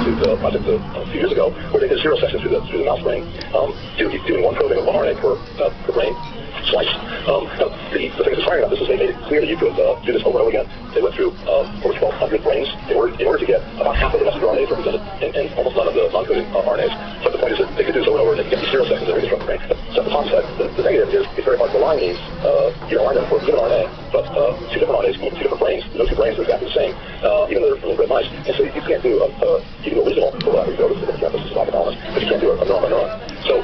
Institute project a few years ago, where they did serial sections through the mouse brain, doing one probing of one RNA per brain slice. The thing that's inspiring about this is they made it clear that you could do this over and over again. They went through over 1,200 brains in order to get about half of the messenger RNAs represented and almost none of the non-coding RNAs. But the point is that they could do this over and over, and they could get these serial sections that are reconstruct the brain. So at the Tom said, the negative is it's very hard to align these. You can align them for a given RNA, but two different RNAs from two different brains, those two brains are exactly the same, even though they're from red mice. And so you can't do you can do a regional overlap, you go to the campus of hypothalamus, but you can't do a neuron by neuron. So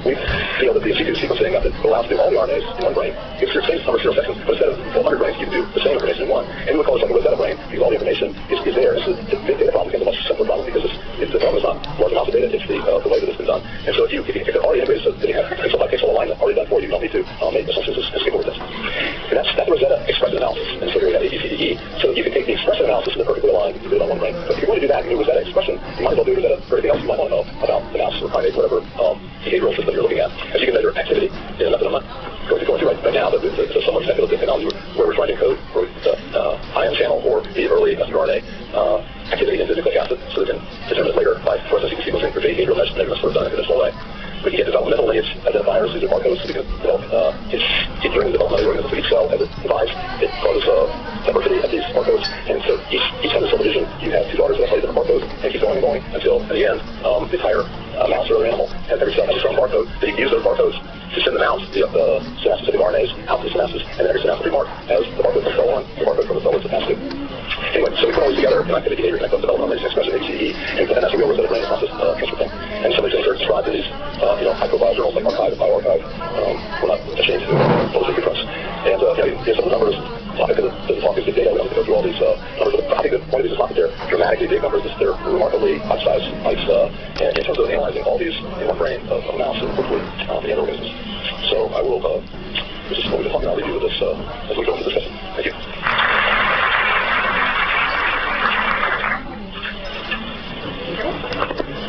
we feel that the in-situ sequencing method allows to do all the RNAs in one brain. It's the same number of serial sections, but instead of 400 brains, you can do the same information in one. And we would call this like a Rosetta brain, because all the information is there. It's the data problem becomes a much simpler problem because the problem is not large amounts of data, it's the way that it's been done. And so if you already integrated so that you have pixel by pixel alignment already done for you, you don't need to make assumptions and skip over this. And that's the Rosetta expressive analysis. And so here we have ABCDE. So you can take the expressive analysis and they're perfectly aligned, you can do it on one brain. But if you're going to do that and do Rosetta expression, you might as well do Rosetta for everything else you might want to know about the mouse or primate, whatever behavioral system you're looking at. As you can measure activity in a method I'm not going to right now, but it's a somewhat speculative technology where we're trying to encode for the ion channel or the early messenger RNA activity into nucleic acid so they can determine it later by fluorescence sequencing for behavioral measurements sort of done in a conventional way. We can get developmental lineage identifiers, these are barcodes, so we can develop during the development of the organism for each cell as it divides. It causes diversity at these barcodes, and so each time of cell division, you have two daughters that play different barcodes, and keep going and going until, at the end, the entire mouse or other animal has every cell has its own barcode. Then you can use those barcodes to send them out, the synapse-specific RNAs out to the synapses, and then every synapse will be marked as the barcode from cell 1, the barcode from the cell it's attached to. Anyway, so we put all these together in activity behavior, connect development, lineage, expression, ABCDE, and that's a real Rosetta brain process transfer thing. And some of these things are described in these high-profile journals like Archive and bioRxiv. We're not ashamed to publish the preprints. And some of the numbers, topic that doesn't talk is big data. We don't have to go through all these numbers. But I think the point of this is not that they're dramatically big numbers. They're remarkably bite-sized bites in terms of analyzing all these in one brain of a mouse and hopefully the other organisms. So I will, this is what we've been talking about. I'll leave you with this as we go into the discussion. Thank you.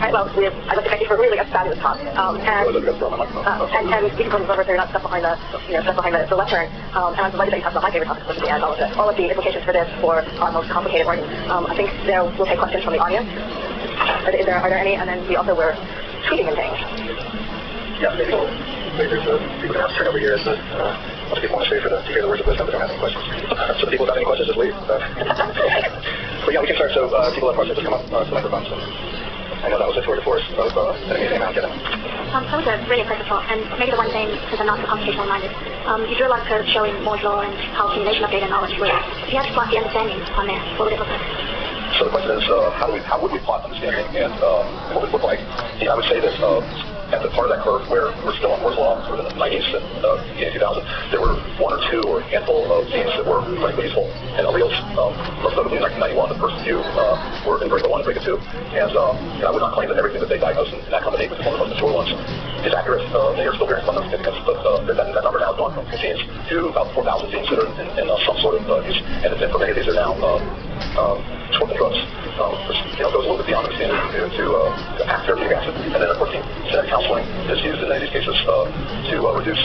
Right, well, I'd like to thank you for really a fabulous talk. And you can put over there, not stuff behind the lectern. And I'm delighted that you talked about my favorite topic, specifically and all of the implications for this for our most complicated organs. I think we'll take questions from the audience. Are there any? And then we also were tweeting and things. Yeah, maybe there's people can turn over here as most people want to stay to hear the words of wisdom, but don't have any questions. So the people without any questions just leave. But yeah, we can start. So people have questions, just come up to the microphones. I know that was a tour de force of anything out there. That was a really impressive talk, and maybe the one thing, because I'm not so computational minded, you drew a lot of curves showing Moore's law and how accumulation of data and knowledge works. If you had to plot the understanding on there, what would it look like? So the question is, how would we plot understanding and what would it look like? I would say that at the part of that curve where we're still on Moore's law, sort of in the 90s and beginning 2000, there were one or two or a handful of genes that were clinically useful and alleles. Most notably in 1991, the first few were in BRCA1 and BRCA2. And I would not claim that everything that they diagnosed in that company, which is one of the most mature ones, is accurate. They are still bearing some significance, but that number now has gone from 2 genes to about 4,000 genes that are in some sort of use. And for many of these are now short drugs, which goes a little bit beyond understanding to act therapeutic acid. And then, of course, genetic counseling is used in many of these cases to reduce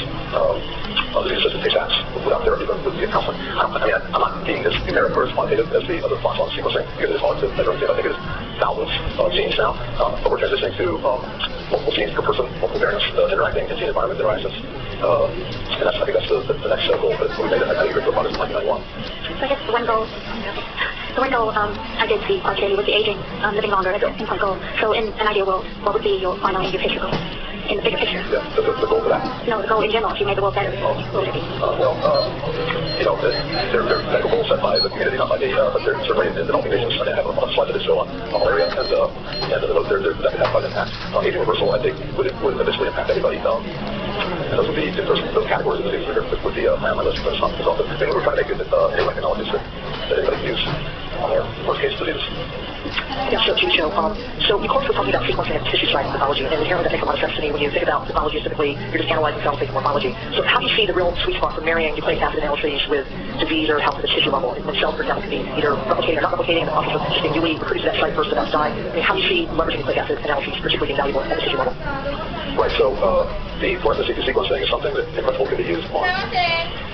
disease-associated attacks without therapy, but with counseling. I'm not being as numeric or as quantitative as the other thoughts on sequencing, because it's hard to measure. I think it is thousands of genes now, but we're transitioning to multiple genes per person, multiple variants interacting in gene environment interactions. And I think that's the next goal that we made. I think we're about in 1991. So I guess one goal I did see partially was the aging, living longer as an endpoint goal. So in an ideal world, what would be your final your picture goal? In the bigger picture? Yeah, the goal for that? No, the goal in general, if you made the world better, what would it be? They're medical goals set by the community, not by me, but they're certainly in developing nations. I have a slide that is shown on malaria, and that could have quite an impact. Aging reversal, I think, would eventually impact everybody. And those would be, those categories of diseases would be high on my list, but it's not the thing we're trying to make is that any technologies that anybody can use on their worst case diseases. Yeah, so of course we're talking about sequencing of tissue side pathology, and inherently that makes a lot of sense to me when you think about pathology specifically, you're just analyzing cells based on morphology. So how do you see the real sweet spot for marrying nucleic acid analyses with disease or health at the tissue level? When cells, for example, can be either replicating or not replicating, and the process of interesting newly produced that site first about to die. I mean, how do you see leveraging nucleic acid analyses particularly invaluable at the tissue level? Right, so the fluorescence sequencing is something that in principle can be used on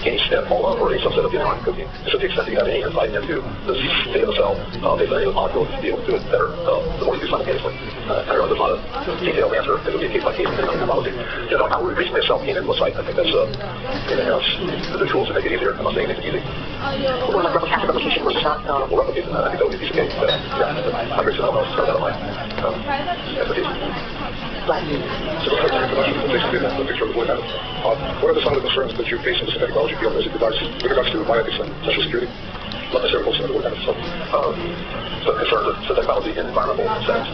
any SNP or any subset of the underlying protein. So to the extent that you have any insight into the state of the cell, they've been able to molecules to be able to do it better. The more you do simultaneously. I realize there's not a detailed answer. It would be a case-by-case pathology. How we recently self-payment looks like, I think that's the tools to make it easier. I'm not saying it makes it easy. Or like replication versus not. Well, replication, I think that would be a piece of cake. I'm very sure I'll start that on my expertise. Right. So the picture of the board. What are some of the concerns that you face in the synthetic biology field as it regards to bioethics and social security? Not necessarily most of the board so concerns of synthetic biology in environmental settings.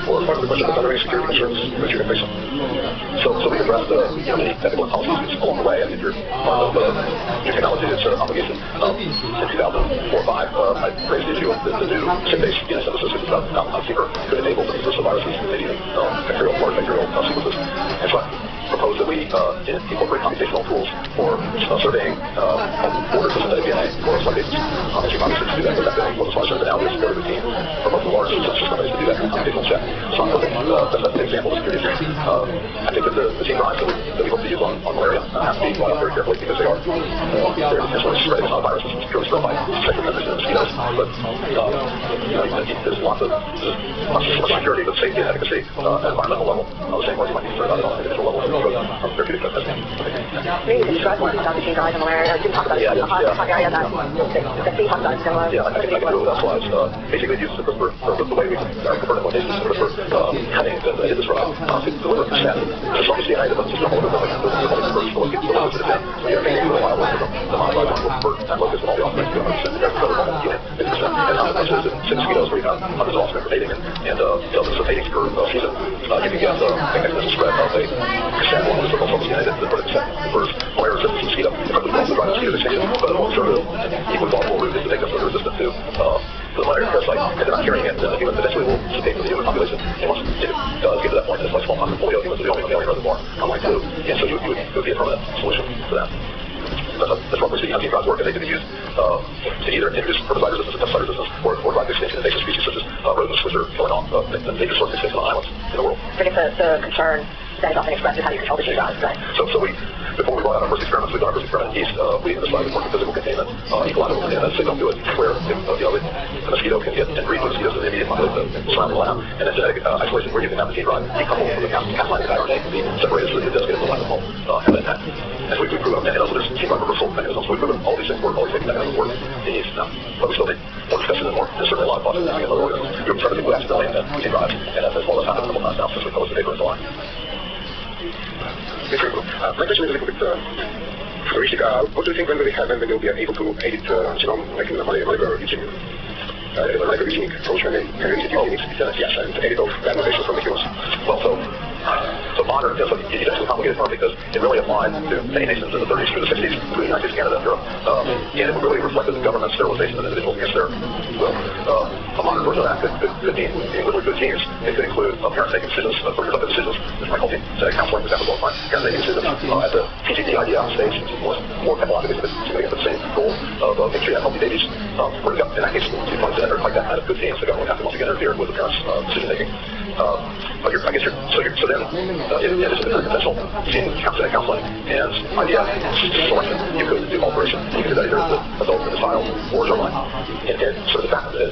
Or part of the question is, are there any security concerns that you can face? So we addressed many technical and policy issues along the way. I think you're part of the new technology that's an obligation. In 2004 or 5, I raised the issue of the new SIP-based DNA synthesis, which is about how deeper could enable the synthesis of viruses and maybe even bacterial sequences. And so I proposed that we incorporate computational tools for surveying orders of synthetic DNA for select agents. As you obviously do that, but that wasn't so much of an now, there's a very routine for most of the large synthesis companies to do that in a computational check. So I'm hoping that's an example of security issue. I think that the gene drives that we hope to use on malaria have to be thought out very carefully because they're potentially spreading on viruses and purely spread by sexual transmission of mosquitoes. But there's lots of security, but safety and efficacy at environmental level. The same way you might be concerned about it on an individual level from therapeutic testing. Maybe the drug one about the gene drive and malaria. I didn't talk about it. I can do it without slides. Basically, use the CRISPR, the way we convert implementation is CRISPR having hit this drug to deliver consent. Just like DNA, but just a whole different first to get delivered to the gen. So you're making a while with the modified one will convert and locus and all the offspring to 100% together with normal DNA. And as is in mosquitoes where you have hundreds of offspring mating and dozens of matings per season, you can get exponential spread of a cassette one with the normal DNA that the cassette confers malaria resistance to mosquito. It could also drive mosquito extinction, but alternative equally plausible route is to make them further resistant to the malaria parasite, and they're not carrying it, and the humans eventually will escape from the human population. And once it does get to that point, it's like smallpox and polio, humans are the only mammalian reservoir, unlike flu, and so you would be a permanent solution to that. That's what we're seeing how gene drives work, and they can be used to either introduce herbicide resistance and pesticide resistance, or drive extinction of invasive species such as rodents, which are killing off the major source of extinction on islands in the world. I guess the concern that is often expressed is how you control the gene drives, right? So before we brought out our first experiments, we did our first experiment in yeast. We decided to work with physical containment, ecological containment, so don't do it where the mosquito can get and breed with mosquitoes in the immediate population of the surrounding lab. And then genetic isolation where you can have the gene drive decoupled from the Cas9 RNA can be separated so that it does get into the lab and then that. And so we've proven, and also there's gene drive reversal mechanisms, so we've proven all these things work, all these mechanisms work in yeast now. But we still need more discussion and there's certainly a lot of thought in other organisms. We've started to do accidentally and gene drives, and that's all that's happened a couple times now since we published the paper in July. My question is a little bit futuristic. What do you think when they will be able to edit genome, like in the molecular engineering? Like a unique approach when they can edit unique yes, and edit off bad mutations from the humans. Well, so modern, it's a complicated term because it really applied to many nations in the 30s through the 60s, including the United States, Canada, and Europe. And it really reflected the government's sterilization of individuals against their will. A modern version of that could mean literally good genes. It could include parent-taking decisions, reproductive decisions, which might call genetic counseling, for example, all the time. Parent-taking decisions at the PGD IDF stage, which is more technologically, but to get the same goal of making sure you have healthy babies. In that case, you find genetic like that kind of good genes, the government would have to once again interfere with the parents' decision-making. But so then, in addition to conventional gene counseling and IVF selection, you could do alteration. You could do that either with adults in the child or germline. And so the fact that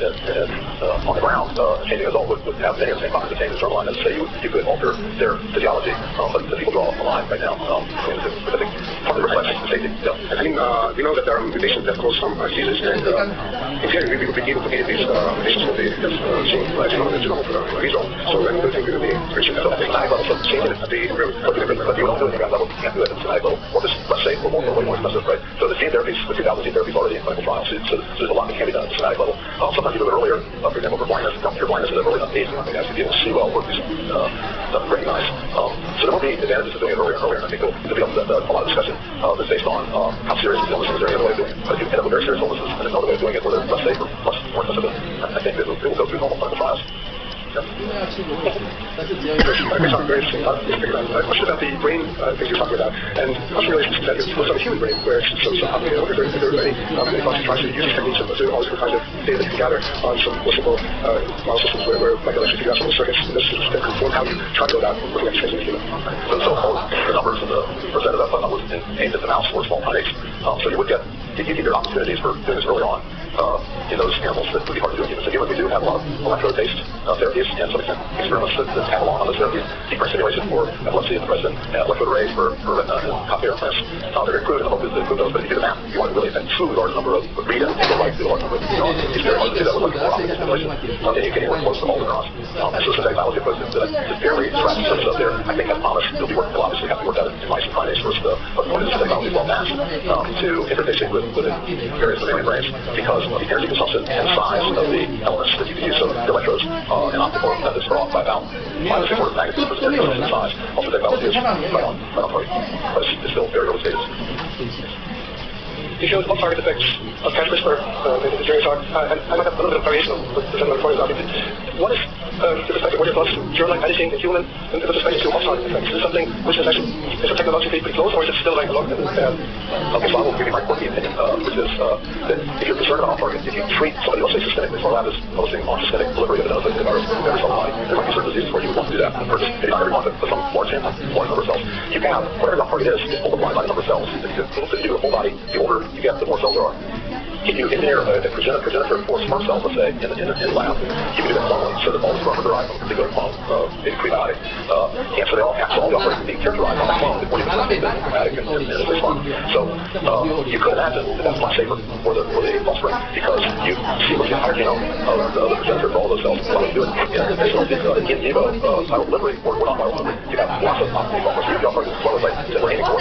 on the ground, a changing adult would have many of the same problems as changing germline, and so you could alter their physiology, but the people draw a line right now between the two. But I think partly reflects the safety. Yeah. I mean, we know that there are mutations that cause some diseases, and in theory, we would be able to edit these mutations with the genome of Israel. So then do you think we will be reaching that level? So changing it at the but you don't do anything at that level. You can't do it at the genetic level, or just less safe, or way more expensive, right? So the gene therapies, the 2000 gene therapies already in clinical trials. So there's a lot that can be done at the genetic level. Sometimes you do it earlier, for example, for blindness. Your blindness is early enough age, you have to be able to see well, or these recognize. So there will be advantages to doing it earlier and earlier. I think there'll be a lot of discussion that's based on how serious the illness is. Is there any other way of doing it? But if you end up with very serious illnesses, and there's no other way of doing it where they're less safe or much more expensive, I think it will go through normal clinical trials. Very interesting. A question about the brain things you're talking about, and also in relation to that, it's on the human brain, where it's so complicated. I wonder if there are any tries to use these techniques to always kind of data that you gather on some possible model systems where like electric figure out some circuits in this system that conform how you try to go about looking at these things in the human. So the numbers and the percent of that was aimed at the mouse or small primates. So you would get either opportunities for doing this early on, in those animals that would be hard to do in humans. In humans, we do have a lot of electrode-based therapies and some experiments that tag along on those therapies. Deep brain stimulation for epilepsy and depression, electrode arrays for retina and cochlear implants. They're very crude, and the hope is to improve those. But if you do the math, you want to really truly large number of read and write to a large number of neurons. It's very hard to do that with electrical optic stimulation. And you can work close to all the neurons. And so synthetic biology approach that just barely scratch the surface up there. I think that's promised. It'll be working. It'll obviously have to work out in mice and primates first. But the point is synthetic biology is well matched to interfacing with various mammalian brains because of the energy consumption and size of the elements that you can use. So the electrodes and optical methods are off by about 5 to 6 orders of magnitude for energy consumption and size. Also, synthetic biology is right on target, but it's still very early stages. You showed off-target effects of CRISPR during your talk. I might have a little bit of variation of the gentleman before you. What is, with respect to what your thoughts, germline editing in human, and with respect to off-target effects? Is it something which is actually technologically pretty close, or is it still like a long Okay, so I will give you my quirky opinion, which is that if you're concerned about off-target, if you treat somebody, let's say systemically, so lab is posting on systemic delivery of another virus in every cell body, there might be certain diseases where you would want to do that, or just maybe not everyone, but some large sample, large number of cells. You can have whatever the off-target is multiplied by the number of cells. If you do the whole body, the older you get, the more cells there are. If you engineer a progenitor for sperm cells, let's say, in the lab, you can do that clonally, so that all the sperm are derived from a particular clone, maybe prebiotic. And so they all have all the operators being characterized on that clone before you can make them dramatic and it's fun. So you could imagine that that's much safer for the offspring because you sequence the entire genome of the progenitor for all those cells. Why don't you do it in vivo viral delivery or not viral delivery? You have lots of opportunities. So you offer as well as that we're aiming for,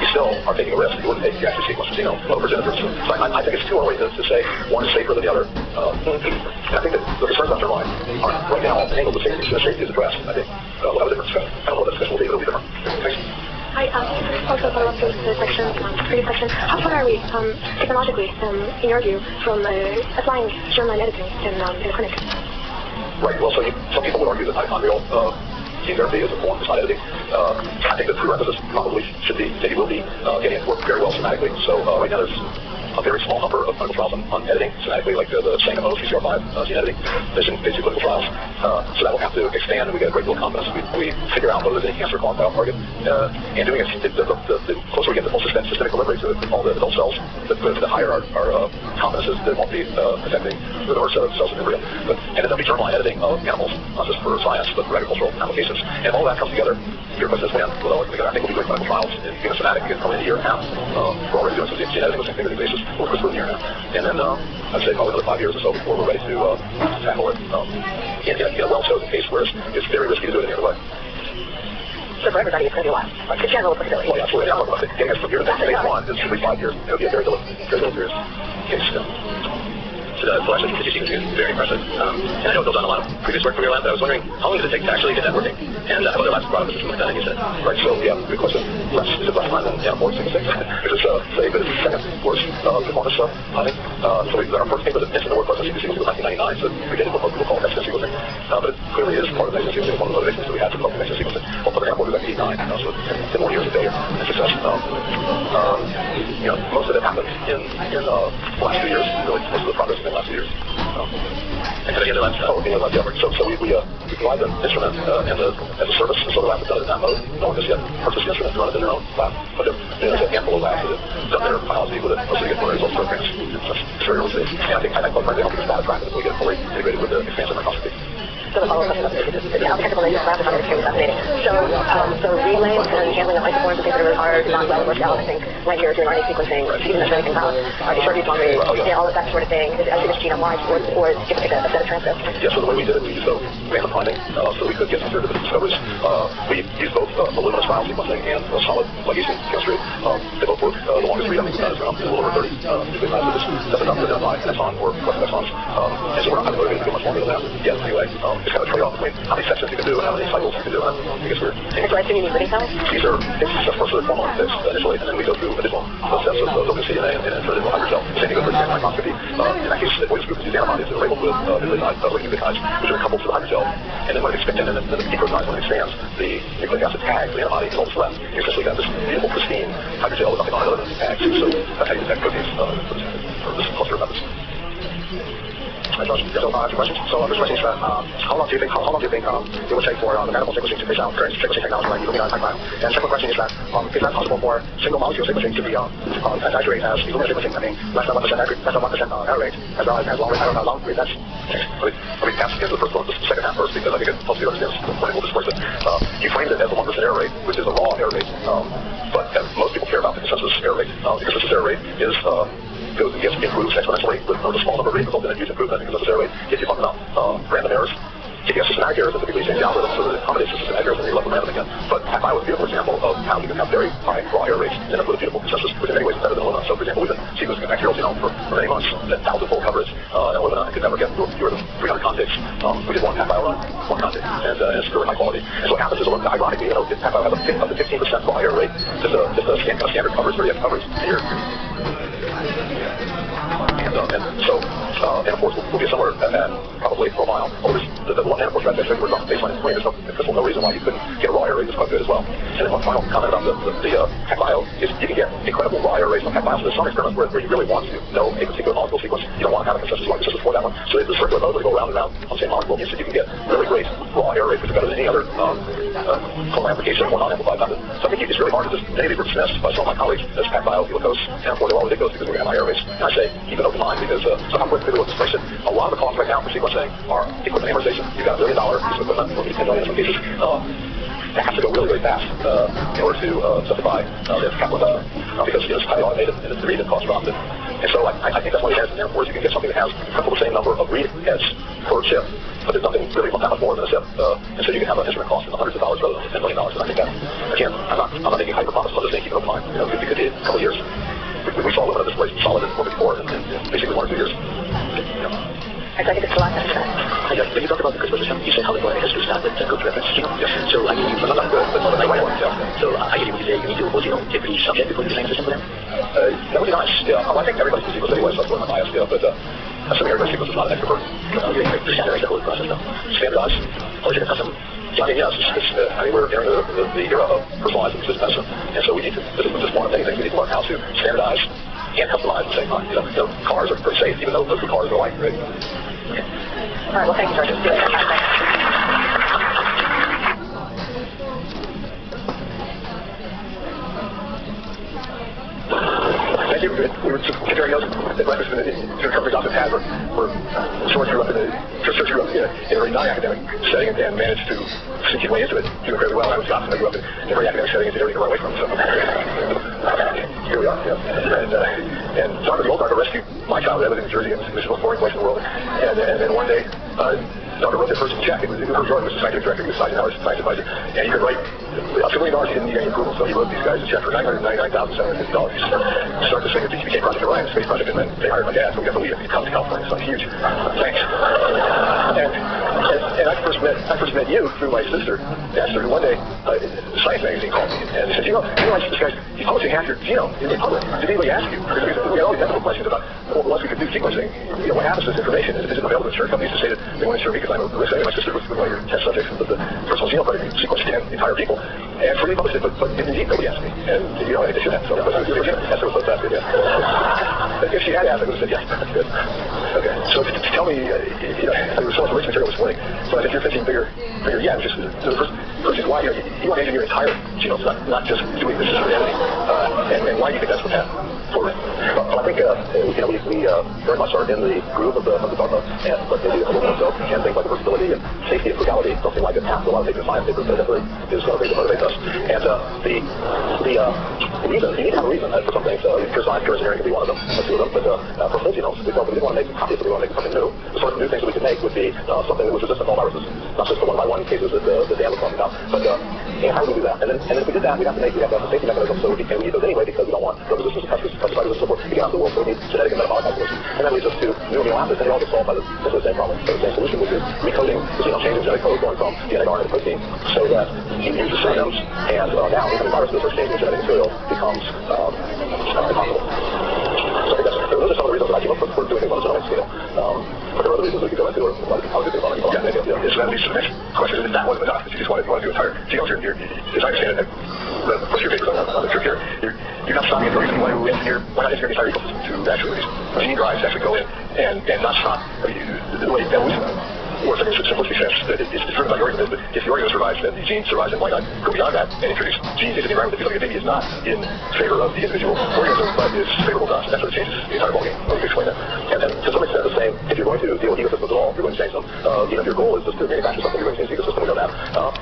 you still are taking a risk. You wouldn't take the actual sequence of genome of progenitors. So I think it's too early to say one is safer than the other. And I think that the concerns about germline aren't right now angled the same things. The safety is addressed. I think we'll have a different discussion. I don't know what that discussion will be, but it'll be different. Thanks. Hi, also follow up to the previous section. How far are we technologically, in your view, from applying germline editing in the clinic? Right. Well, some people would argue that mitochondrial gene therapy is a form of editing. I think the prerequisites probably should be, maybe will be, getting it to work very well somatically. So right now there's a very small number of clinical trials on editing somatically, like the SANGO CCR5 gene editing. There's in basic clinical trials. So that will have to expand, and we get a great deal of confidence. We figure out whether there's any cancer-caused biotarget. And doing it, the closer we get to full systemic delivery to all the adult cells, the higher our confidence is that it won't be affecting the number of cells in the embryo. And there'll be germline editing of animals, not just for science, but for agricultural applications. And all that comes together. Your question is when? Well, I think we'll be doing clinical trials in human somatic in probably a year and a half. We're already doing some gene editing with single basis. We'll CRISPR in a year now. And then I'd say probably another 5 years or so before we're ready to tackle it in a well-chosen case where it's very risky to do it any other way. So for everybody, it's going to be a while. Like the general applicability. Well, yeah, absolutely. I'm talking about getting us from here to phase 1 is simply 5 years. It would be a very deliberate case. So the selection of tissue sequencing is very impressive. And I know Bill's done a lot of previous work from your lab, but I was wondering how long did it take to actually get that working? And how other labs brought up a system like that, like you said? Right, so yeah, good question. Is it less time than more sequencing? Because it's say, but it's the second worst performance timing. So our first paper that mentioned the word process sequencing was 1999, so we did what most people call next-gen sequencing. But it clearly is part of next-gen sequencing, one of the motivations that we had to develop next-gen sequencing. Well, for example, we were back in 89, so 10 more years of failure and success. Most of it happened in the last 2 years, really, most of the progress in the last 2 years. And so the labs, so we provide them instrument as a service, and so the labs have done it in that mode. No one has yet purchased the instrument and run it in their own lab. But there's a handful of labs that have done their biology with it, mostly get more results programs. It's very early stage. And I think quite frankly, I don't think it's that attractive if we get it fully integrated with the expansive microscopy. So the follow-up question how technical is lab is not extremely fascinating. So relays and handling of isoforms and things that are really hard, not well worked out, I think, right here doing RNA sequencing, even though anything about short read, long read, all of that sort of thing. Is it genome-wide or give it a set of transcripts? Yeah, so the way we did it, we used random finding, so we could get some very different discoveries. We used both voluminous file sequencing and solid ligation chemistry. They both work. The longest read I think we've done is around a little over 30 nucleotides. That's enough to identify an exon or collective exons. And so we're not motivated to go much longer than that yet anyway. It's kind of a trade-off between how many sections you can do and how many cycles you can do. And I guess we're... And so I assume you need living cells? These are, it's first of formal fixed initially, and then we go through additional steps of open DNA and additional hydrogel. Same thing with the microscopy. In that case, the voice group use antibodies that are labeled with nucleotides, which are coupled to the hydrogel. And then when it expands, and then the deprotonized when it expands, the nucleic acid tags the antibody and all that's left. You essentially got this beautiful, pristine hydrogel with nothing on it other than the tags. So that's how you detect proteins for this cluster of methods. So, a few questions. So, first question is that how long do you think it would take for the manifold sequencing to phase out current sequencing technology like Illumina and PacBio? And second question is that is that possible for single molecule sequencing to be as accurate as Illumina sequencing? I mean, less than 1% error rate, as well as long read that's. Let me answer the first one, the second half first, because I think it helps you understand the point. We'll disperse it. You framed it as a 1% error rate, which is a raw error rate, but most people care about the consensus error rate. The consensus error rate is gets improved exponentially with a small number of readings, resulting in a huge improvement in consensus error rate if you fuck enough random errors. If you have systematic errors, then typically change the algorithm so that it accommodates the systematic errors and you're left with random again. But PacBio is a beautiful example of how you can have very high raw error rates and end up with a beautiful consensus, which in many ways is better than Illumina. So, for example, we've been sequencing a bacterial genome for many months at 1,000-fold coverage, and Illumina could never get fewer than 300 contigs. We did one PacBio run, one contig, and it's really high quality. And so what happens is, ironically, PacBio has up to 15% raw error rate, just a standard coverage, 30x coverage here. And of course, we'll get somewhere at probably for a while. The one hand, of course, that's we're talking baseline 20. There's no reason why you couldn't get a raw error rate that's quite good as well. And then one final comment about the PacBio is you can get incredible raw error rates on PacBio. So there's some experiments where you really want to know a particular molecule sequence. You don't want to have a consensus for that one. So the circular mode will go around and around on the same molecule means that you can get really great raw error rates, which is better than any other clone application or non-amplified method. So I think it's really hard to just maybe dismiss by some of my colleagues as PacBio, Helicose, and for the all ridiculous because we have high error rates. And I say keep an open mind because so how quickly we'll displace it. A lot of the costs right now for sequencing are equipment amortization. You've got $1 million piece of equipment, or $10 million in some cases. That has to go really, really fast in order to justify the capital investment because it's highly automated and the read and cost dropped. And so I think that's one of the advantages in there. Whereas you can get something that has the same number of read heads per chip, but there's nothing really that much more than a chip. And so you can have an instrument cost in the hundreds of dollars rather than $10 million. And I think that, again, I'm not making hyper promises. I'm just saying keep it open mind. It could be a couple of years. We saw Illumina displace solid in 454 in basically 1 or 2 years. I think it's a lot of sense. When you talk about the CRISPR system, you say how the body has to start with a good reference genome. Yes. So I give you, not good, but not the right one. Yeah. So I give you what you say, you need to whole genome every subject before you design a system for them? That would be nice. Yeah. I think everybody's sequence anyway, so that's what my bias. Yeah. But assuming everybody's sequence is not an expert. You're going to standardize the whole process though. Standardize? Or is it a custom? I mean, yes. We're entering the era of personalized and precision medicine, and so we need to. This is just one of many things we need to learn how to standardize and customize at the same time. Cars are pretty safe, even though those cars are like great. Okay. All right, well, thank you, Dr. Thank you. We were just comparing notes at breakfast in a company Dr. Tad. We're short through up in a very non-academic setting and managed to sneak your way into it, do incredibly well. I was Johnson. I grew up in a very academic setting and did everything right away from it. So here we are. Yeah. And Dr. the old Dr. rescued my childhood. I lived in New Jersey, and it was the most boring place in the world. And then one day, Dr. wrote their first check. Her daughter was the scientific director, he was science advisor, and he could write $2 million. He didn't need any approval, so he wrote these guys a check for $999,750 to start this thing. He became Project Orion, Space Project, and then they hired my dad, so we got to leave. He comes to California, so huge. Thanks. And I first met you through my sister, Esther, who one day, Science Magazine called me, and he said, this guy's publishing half your genome in public. Did anybody ask you? We had all these ethical questions about once we could do sequencing, what happens to this information? Is it available to insurance companies to say that they want to insure me because I'm a risk? My sister was one of your test subjects of the personal genome project, sequenced entire people. And so they published it, but indeed nobody asked me. And I should have. So Esther was so fast, yeah. If she had asked, I would have said yes. That's good. Okay. So tell me, there was so much rich material this morning. So I think you're thinking bigger. Yeah. Just the first is why you want to engineer your entire genome, not just doing this as an entity. And why do you think that's the path forward? Well, I think we very much are in the groove of the dogma, but maybe a little more so, and things like versatility and safety and frugality, something like a path to a lot of data science papers that definitely is something that motivates us. And the reason, you need to have a reason for some things. Pure science, pure engineering could be one of them, a few of them, but for whole genomes, we didn't want to make copies, but we want to make something new. The sort of new things that we could make would be something that was resistant to all viruses, not just the one-by-one cases that Dan was talking about, but how do we do that? And then if we did that, we have to have a safety mechanism, so we need those anyway because we don't want drug resistance, pesticide resistance, so forth. We get out of the world, so we need genetic and metabolic isolation. And that leads us to new amino acids, and they all get solved by the same problem. So the same solution, which is recoding the genome, changing genetic code, going from DNA, RNA, to protein, so that you use the genomes, and now even viruses are changing genetic material becomes impossible. So I think those are some of the reasons that I came up with for doing things on a genomic scale. But there are other reasons we could go into, or a lot of people do things on a genomic scale. So that leads to the next question. If that wasn't enough, if you just want to do entire genomes, as I understand it, the first few papers on the trip here, you're not stopping at the reason why not engineer the entire ecosystem to actually gene drives actually go in and not stop. the way evolution works, I mean, simplistic sense, that it's driven by the organism, but if the organism survives, then the gene survives, and why not go beyond that and introduce genes into the environment that feels like it maybe is not in favor of the individual organism, but is favorable to us. That's what changes the entire ballgame. Let me explain that. And then, to some extent, the same, if you're going to deal with ecosystems at all, you're going to change them. If your goal is just to manufacture something, you're going to change the ecosystem, we know that.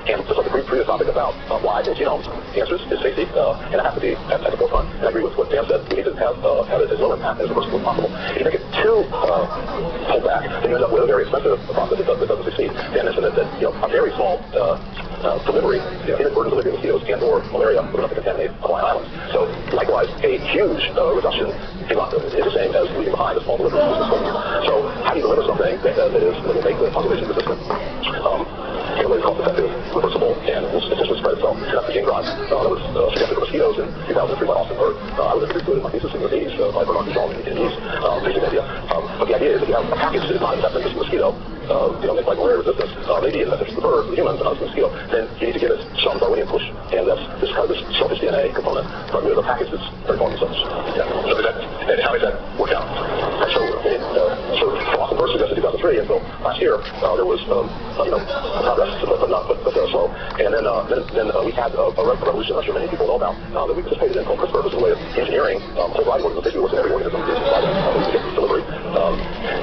And just like the previous topic about why I think genomes, the answer is safety, and it has to be at the forefront. And I agree with what Dan said. We need to have it as low impact as reversible as possible. If you make it too pulled back, then you end up with a very expensive process that doesn't succeed. Dan mentioned that a very small delivery, inadvertent delivery of mosquitoes and or malaria would enough to contaminate Hawaiian Islands. So likewise, a huge reduction is the same as leaving behind a small delivery of mosquitoes. So how do you deliver something that will make the population resistant? In a way cost-effective, reversible, and will essentially spread itself. And that's the game drive that was suggested for mosquitoes in 2003 by Austin Bird. I was introduced to it in my thesis in the 80s by Bernard Dujon in the East. Basic idea. But the idea is that you have a package that is not in the best interest of the mosquito, make like malaria resistance, maybe in the best interest of the bird, the human, but not the mosquito, then you need to give it some Darwinian push. And that's this kind of this selfish DNA component, but with a package that's very important selfish. Yeah. So and how does that work out? So for Austin Bird suggested in 2003 until last year, there was progress, but slow. And then we had a revolution I'm sure many people know about that we participated in called CRISPR, which is a way of engineering a whole variety of organisms, basically works in every organism inside of get this delivery.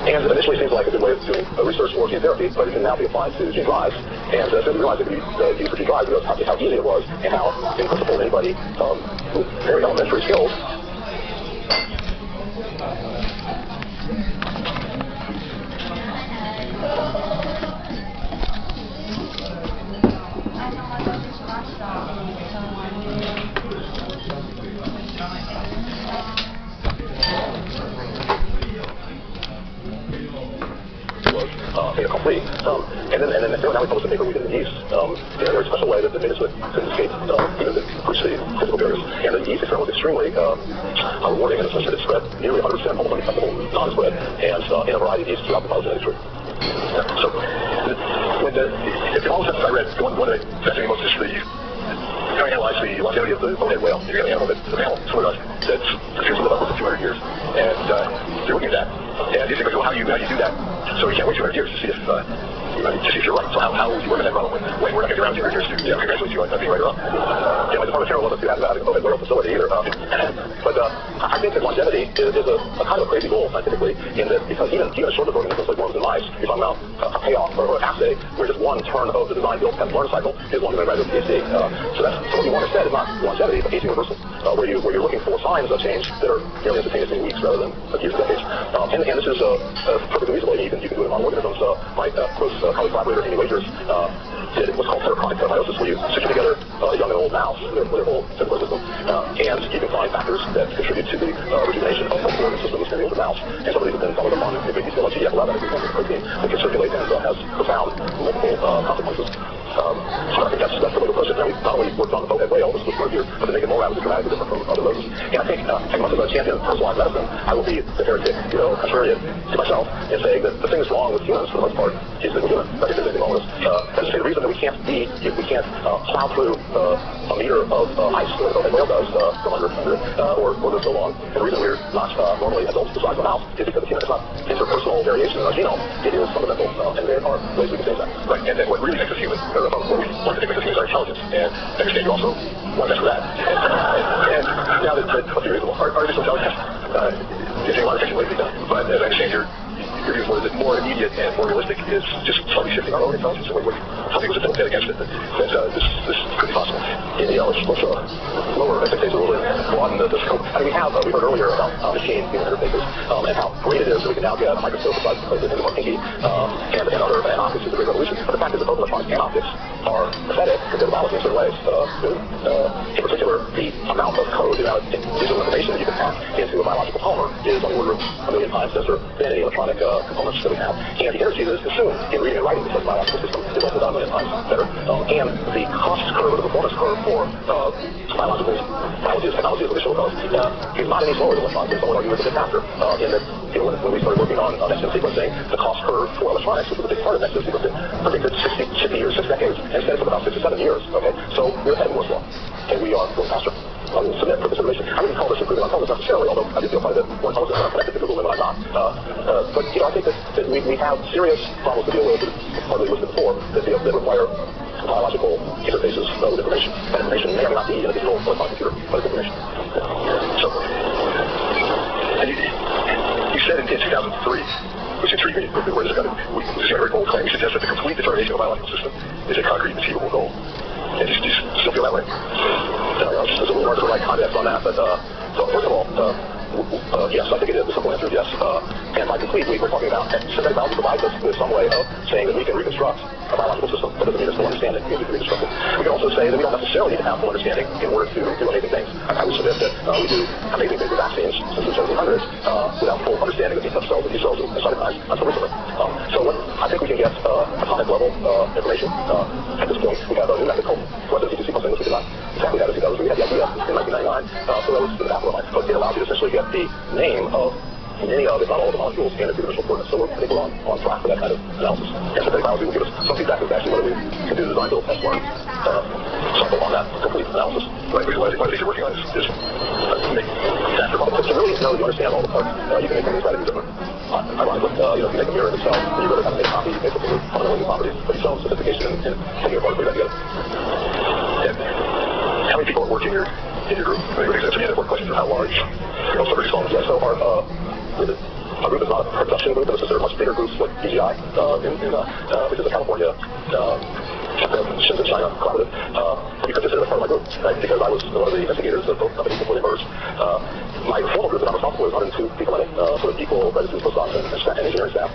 And it initially seems like a good way of doing research for gene therapy, but it can now be applied to gene drives. And as we realized it could be used for gene drives, we realized how easy it was and how, in principle, anybody with very elementary skills complete. And then now we published a paper we did in the yeast in a very special way that made it so it couldn't escape even the physical barriers. And the yeast experiment was extremely rewarding in the sense that it spread nearly 100% almost unacceptable non-spread and in a variety of yeasts throughout the phylogenetic tree. So in all the senses I read, one of the fascinating most is how you analyze the longevity of the bonehead whale. You're going to animal the mammal, similar to us, that's appears to live upwards of 200 years. And you're looking at that. And you think, well, how do you do that? So you can't wait 200 years to see if you're right. So how would you work on that problem? Wait, we're not going to get around 200 years to congratulate you on being right or wrong. My Department of General wasn't too happy about having a bonehead whale facility either. But I think that longevity is a kind of a crazy goal scientifically, in that because even short-lived organisms like worms and mice, you're talking about a payoff or an assay where just one turn of the design build kind of learn cycle is longer than a graduate PhD. So what you want instead is not longevity, but aging reversal, where you're looking for signs of change that are nearly instantaneous in weeks rather than years and decades. And this is perfectly reasonable. You can do it on organisms. My close colleague collaborator Amy Wagers did what's called heterochronic meiosis, where you stitch together a young and old mouse, their whole central system, and you can find factors that contribute to the rejuvenation of the organ systems in the older mouse. And some of these have been followed up on in great detail, like GDF11, a protein that can circulate and has profound multiple consequences. So I think that's the way to approach it. Now, we've not only worked on the bowhead whale, this was one here, but to make it more radically dramatically different from other roses. And I think, as much as a champion of personalized medicine, I will be the heretic, contrarian to myself, in saying that the thing that's wrong with humans, for the most part, is that we're human. I think there's anything wrong with us. And to say the reason that we can't plow through a meter of ice the way the bowhead whale does from under or live so long, and the reason we're not normally adults the size of a mouse is because it's not interpersonal variation in our genome. It is fundamental, and there are ways we can change that. Right, and then what really makes us human, what we want to think makes us human, is our intelligence, and I understand you also want to mess with that. And now that let's be reasonable, artificial intelligence is a lot of technical lately, but as I understand your view is more immediate and more realistic is just slowly shifting our own intelligence away from something was a against it. This could be possible. Let's lower expectations a little bit, broaden the scope. I mean, we heard earlier about machine-human interfaces and how great it is that we can now get a microscope the size of the pinky and optics is a great revolution. But the fact is that both electronics and optics are pathetic compared to biology in certain ways. In particular, the amount of code, the amount of digital information that you can pack into a biological polymer is on the order of 1 million times denser than any electronic components that we have. And the energy that is consumed in reading and writing the biological system is also about 1 million times better. And the cost curve, or the performance curve for biology is technology of initial cost is not any slower than electronics. Some would argue it's a bit faster. In that when we started working on next-gen sequencing, the cost curve for electronics, which was a big part of next-gen sequencing, predicted 60 years, 6 decades, and instead it took about 6 or 7 years. Okay, so we're ahead of Moore's law, and we are going faster. I will submit for consideration. I wouldn't call this improvement on intelligence necessarily, although I do feel quite a bit more intelligent when I'm connected to Google than when I'm not. But I think that we have serious problems to deal with, partly listed before, that require biological interfaces with information. That information may or may not be in a digital electronic computer, but it's information. So, you said in 2003, which intrigued me, where this got a very bold claim, you suggest that the complete determination of a biological system is a concrete, achievable goal. And do you still feel that way? There's a little more to the right context on that, but so first of all, yes, I think it is. The simple answer is yes. And by complete, we're talking about synthetic biology provides us with some way of saying that we can reconstruct a biological system. That doesn't mean there's full understanding. We can reconstruct it. We can also say that we don't necessarily need to have full understanding in order to do amazing things. I would submit that we do amazing things with vaccines since the 1700s without full understanding of the cells and T cells and cytokines until recently. So I think we can get atomic level information at this point. We have a new method called quantitative sequencing, which we did not exactly have in 2000. We had the idea in 1999, so that was the apple of my foot. It allows you to essentially get the name of many of, if not all, of the molecules and their two-dimensional coordinates. So I think we're on track for that kind of analysis. And synthetic biology will give us some feedback as to actually whether we can do the design, build, test, learn cycle on that complete analysis. Right, because one of the things you're working on is make faster models. To really know that you understand all the parts, you can make them inside of different. Ironically, if you make a mirror in itself, and you really kind of make a copy, you make something with fundamental new properties, but you sell sophistication and taking apart, putting that together. And how many people are working in your group? I mean, that's an important question for how large somebody's phone is. Yeah, so our group is not a production group, but it's a much bigger group like BGI, which is a California, Shenzhen, China collaborative. You could consider it part of my group, right? Because I was one of the investigators of both companies before they merged. My formal group that I'm responsible for is 102 people in it, sort of equal registered postdocs and engineering staff.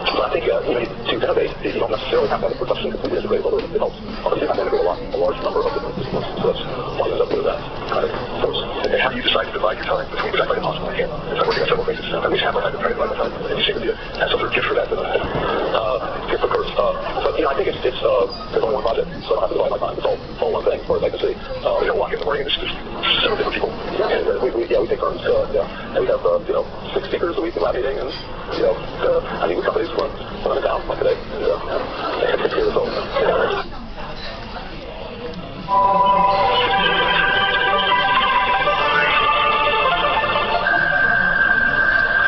But I think to innovate, you don't necessarily have to have a production completely integrated, although it helps. You have to integrate a large number of different disciplines, so that's why you end up with that kind of force. And how do you decide to divide your time between, because that's impossible, I can't. If I'm working on several things, at least half my time to try to divide my time. And you seem to be have some sort of gift for that. Gift for course. But I think it's there's only one project, so I don't have to divide my time. It's all one thing, as far as I can see. We don't walk in the morning and there's several different people. Yeah, and we take turns. And we have 6 speakers a week in lab meeting, and I meet with companies when I'm in town, like today. And it's here, so.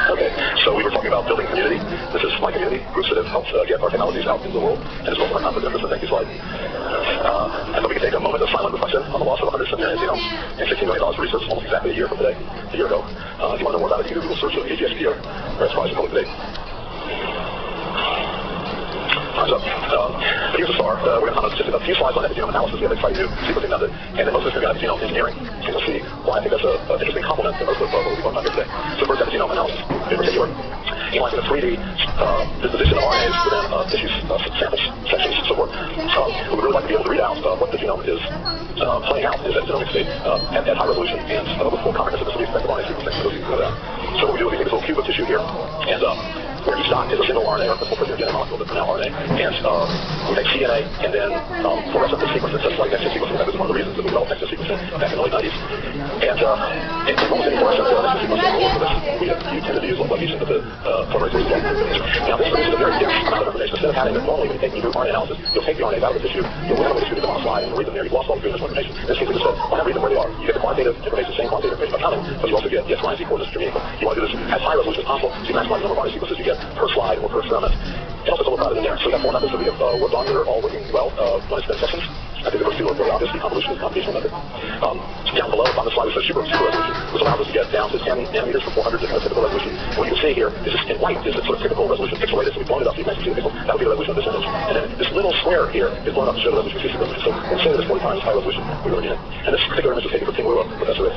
Okay, so we were talking about building community. This is my community, groups that have helped get our technologies out into the world, and as well as our conference emphasis. Thank you, slide. I thought we could take a moment of silent reflection on the loss of 107 million genomes and $15 million for research almost exactly a year from today, a year ago. If you want to know more about it, you can Google search AGSPR, or Prize Public Debate. Time's up. Here's a star. We're going to just a few slides on epigenome analysis. We have an exciting new sequencing method, and then most of this is going to epigenome engineering. And you'll see why I think that's an interesting complement to most of what we've done here today. So first, epigenome analysis. In particular, analyzing the 3D disposition of RNAs within tissues, samples, sections, so forth. We would really like to be able to read out what the genome is playing out in its genomic state at high resolution and with full comprehensiveness of the effect of RNA sequencing. So what we do is we take this little cube of tissue here, and where each dot is a single RNA, or the full protein molecule that's now RNA, and we take cDNA and then fluorescent sequences, just like next-gen sequencing. That was one of the reasons that we developed next-gen sequencing back in the late 90s. And almost any fluorescent next-gen sequencing will work for this. You tend to use like each of the polymerases as well. Now this produces a very dense amount of information. Instead of having normally when you do RNA analysis, you'll take the RNAs out of the tissue, you'll randomly distribute them on a slide and read them there. You've lost all the three-dimensional information. In this case, we just said, why not read them where they are? You get the quantitative information, same quantitative information by counting, but you also get yes, Y, and Z coordinates which are meaningful. You want to do this as high resolution as possible, so you maximize the number of RNA sequences you get per slide or per experiment. And also some crowded in there. So we have 4 methods that we have worked on that are all working well. One is spin sections. I think the first two are very obvious. The convolution is the computational method. Down below on the slide, we said super resolution, which allows us to get down to 10 nanometers from 400 to kind of typical resolution. What you can see here is just in white is the sort of typical resolution pixelated. So we've blown it up so you can actually see the pixel. That would be the resolution of this image. And then this little square here is blown up to show the resolution of future resolution. So instead of this 40 times high resolution, we were in it. And this particular image was taken from Tim Wua, professor at